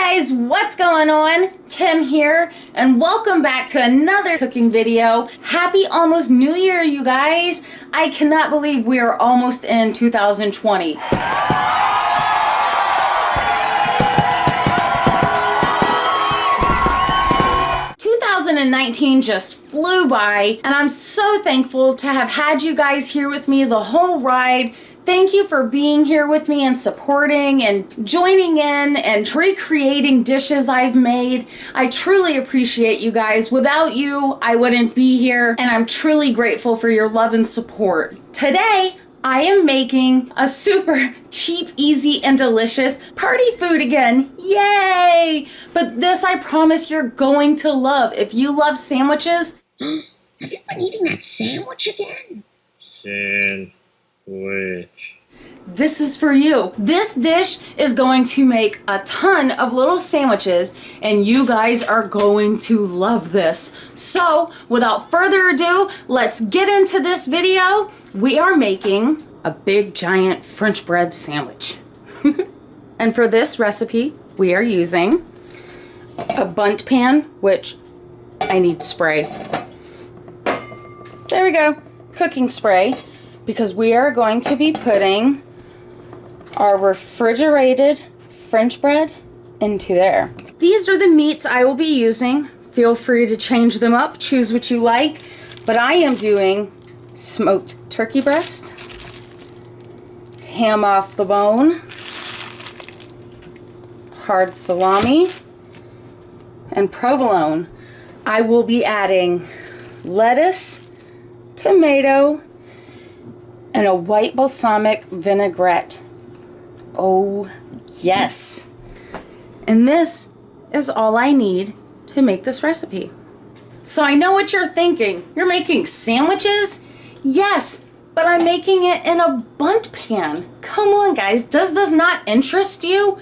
guys, what's going on? Kim here, and welcome back to another cooking video. Happy almost New Year, you guys. I cannot believe we are almost in 2020. 2019 just flew by, and I'm so thankful to have had you guys here with me the whole ride. Thank you for being here with me and supporting and joining in and recreating dishes I've made. I truly appreciate you guys. Without you, I wouldn't be here, and I'm truly grateful for your love and support. Today, I am making a super cheap, easy, and delicious party food again. Yay! But this I promise you're going to love. If you love sandwiches... Have you been eating that sandwich again? Sandwich. This is for you. This dish is going to make a ton of little sandwiches, and you guys are going to love this. So, without further ado, let's get into this video. We are making a big giant French bread sandwich. And for this recipe, we are using a bundt pan, which I need spray. There we go, cooking spray, because we are going to be putting our refrigerated French bread into there. These are the meats I will be using. Feel free to change them up, choose what you like, but I am doing smoked turkey breast, ham off the bone, hard salami, and provolone. I will be adding lettuce, tomato, and a white balsamic vinaigrette. Oh, yes. And this is all I need to make this recipe. So I know what you're thinking. You're making sandwiches? Yes, but I'm making it in a bundt pan. Come on, guys. Does this not interest you?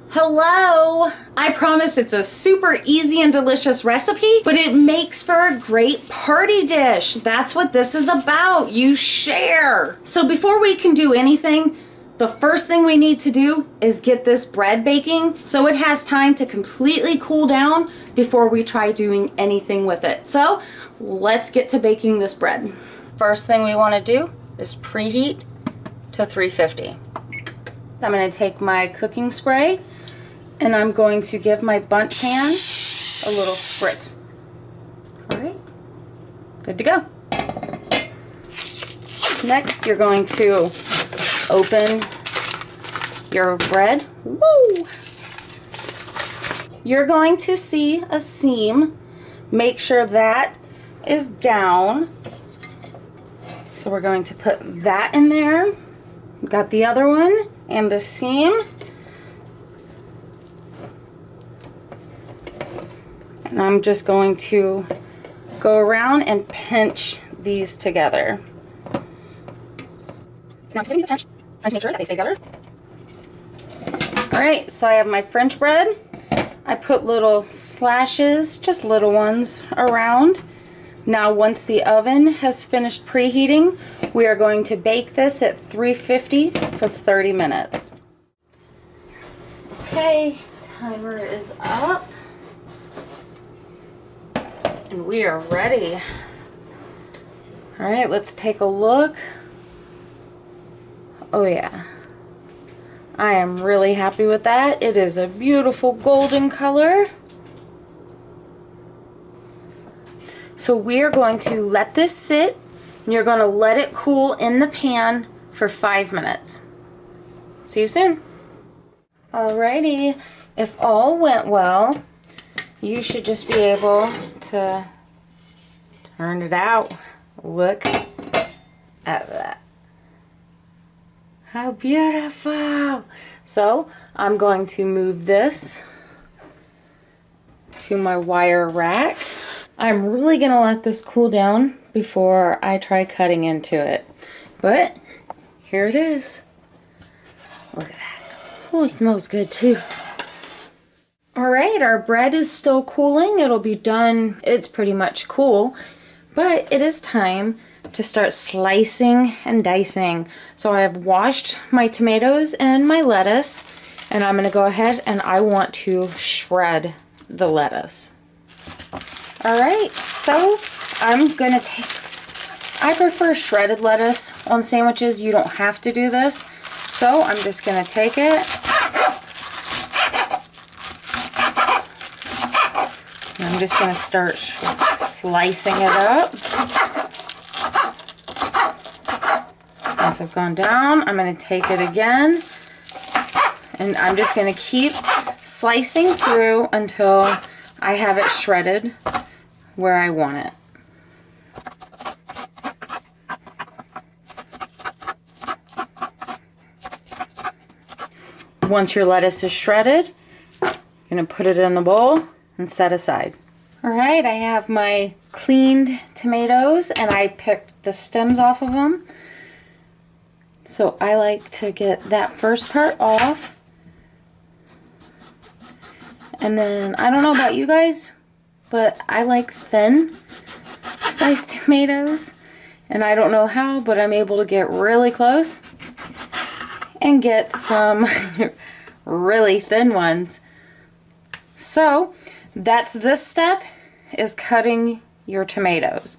Hello? I promise it's a super easy and delicious recipe, but it makes for a great party dish. That's what this is about. You share. So before we can do anything, the first thing we need to do is get this bread baking so it has time to completely cool down before we try doing anything with it. So let's get to baking this bread. First thing we want to do is preheat to 350. I'm going to take my cooking spray and I'm going to give my bundt pan a little spritz. All right, good to go. Next, you're going to open your bread. Woo! You're going to see a seam. Make sure that is down. So we're going to put that in there. Got the other one and the seam. And I'm just going to go around and pinch these together. Now I'm giving these a pinch, trying to make sure that they stay together. Alright, so I have my French bread. I put little slashes, just little ones, around. Now once the oven has finished preheating, we are going to bake this at 350 for 30 minutes. Okay, timer is up. And we are ready. Alright, let's take a look. Oh yeah, I am really happy with that. It is a beautiful golden color. So we are going to let this sit, and you're going to let it cool in the pan for 5 minutes. See you soon. Alrighty, if all went well, you should just be able to turn it out. Look at that. How beautiful! So I'm going to move this to my wire rack. I'm really gonna let this cool down before I try cutting into it. But here it is. Look at that. Oh, it smells good too. Alright, our bread is still cooling. It'll be done. It's pretty much cool. But it is time to start slicing and dicing. So I have washed my tomatoes and my lettuce, And I'm going to go ahead and I want to shred the lettuce. All right, so I'm going to take, I prefer shredded lettuce on sandwiches. You don't have to do this. So I'm just going to take it. And I'm just going to start slicing it up. Once I've gone down, I'm going to take it again. And I'm just going to keep slicing through until I have it shredded where I want it. Once your lettuce is shredded, you're going to put it in the bowl and set aside. All right, I have my cleaned tomatoes and I picked the stems off of them. So I like to get that first part off. And then, I don't know about you guys, but I like thin sliced tomatoes. And I don't know how, but I'm able to get really close and get some really thin ones. So, that's this step, is cutting your tomatoes.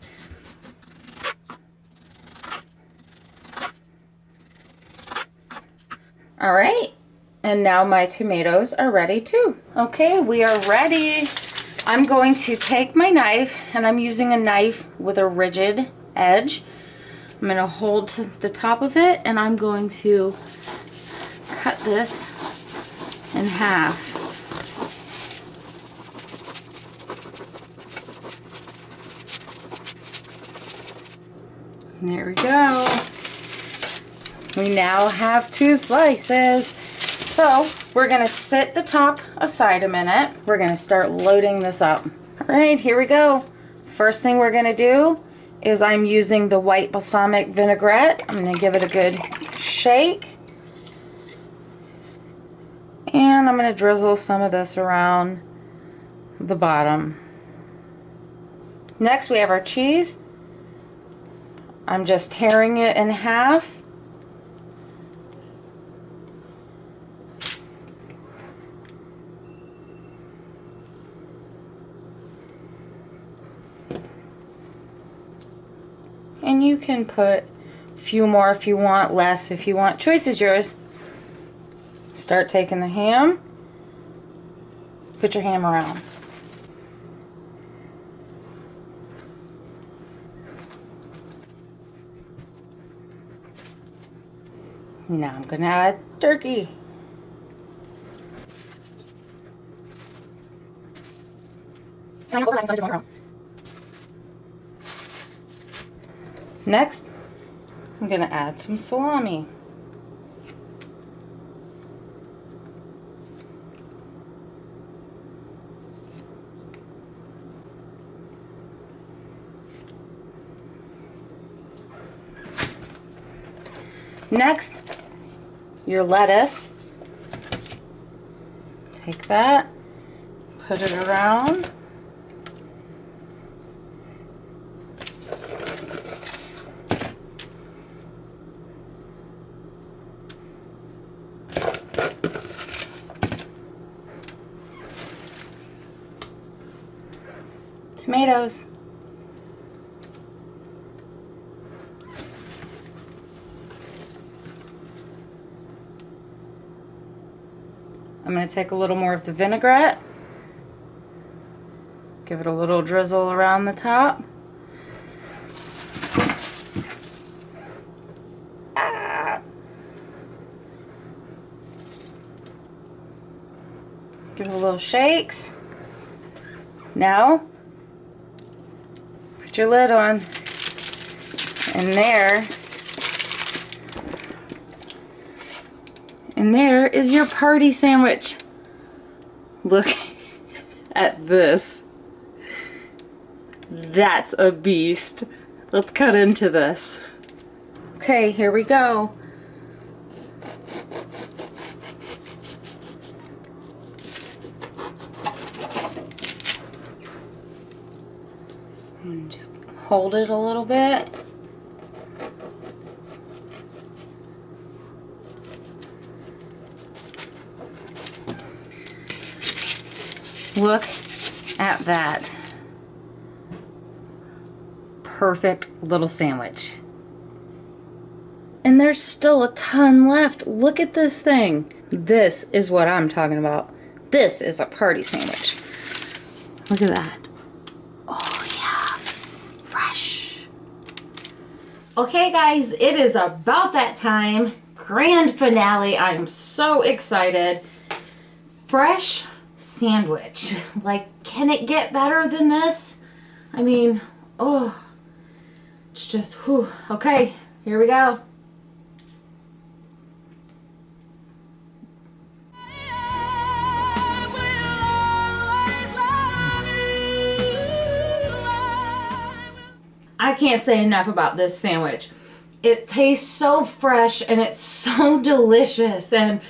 All right. And now my tomatoes are ready too. Okay, we are ready. I'm going to take my knife, and I'm using a knife with a rigid edge. I'm going to hold to the top of it, and I'm going to cut this in half. And there we go. We now have 2 slices. So we're going to set the top aside a minute. We're going to start loading this up. All right, here we go. First thing we're going to do is I'm using the white balsamic vinaigrette. I'm going to give it a good shake. And I'm going to drizzle some of this around the bottom. Next we have our cheese. I'm just tearing it in half. And you can put a few more if you want, less if you want. Choice is yours. Start taking the ham. Put your ham around. Now I'm going to add turkey. Next, I'm going to add some salami. Next, your lettuce. Take that, put it around. Tomatoes. I'm going to take a little more of the vinaigrette. Give it a little drizzle around the top. Give it a little shakes. Now, put your lid on. And there is your party sandwich. Look at this. That's a beast. Let's cut into this. Okay, here we go. And just hold it a little bit. Look at that. Perfect little sandwich. And there's still a ton left. Look at this thing. This is what I'm talking about. This is a party sandwich. Look at that. Oh yeah, fresh. Okay guys, it is about that time. Grand finale. I'm so excited. Fresh sandwich. Like, can it get better than this? I mean, oh, it's just, whew. Okay, here we go. I can't say enough about this sandwich. It tastes so fresh and it's so delicious and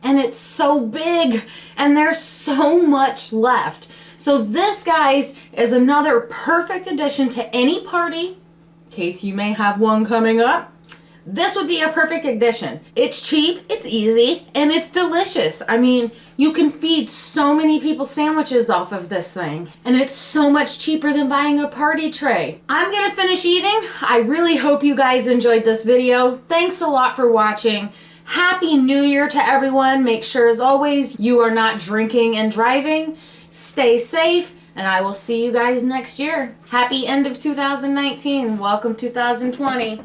it's so big and there's so much left. So this, guys, is another perfect addition to any party, in case you may have one coming up. This would be a perfect addition. It's cheap, it's easy, and it's delicious. I mean, you can feed so many people sandwiches off of this thing. And it's so much cheaper than buying a party tray. I'm gonna finish eating. I really hope you guys enjoyed this video. Thanks a lot for watching. Happy New Year to everyone. Make sure, as always, you are not drinking and driving. Stay safe, and I will see you guys next year. Happy end of 2019. Welcome 2020.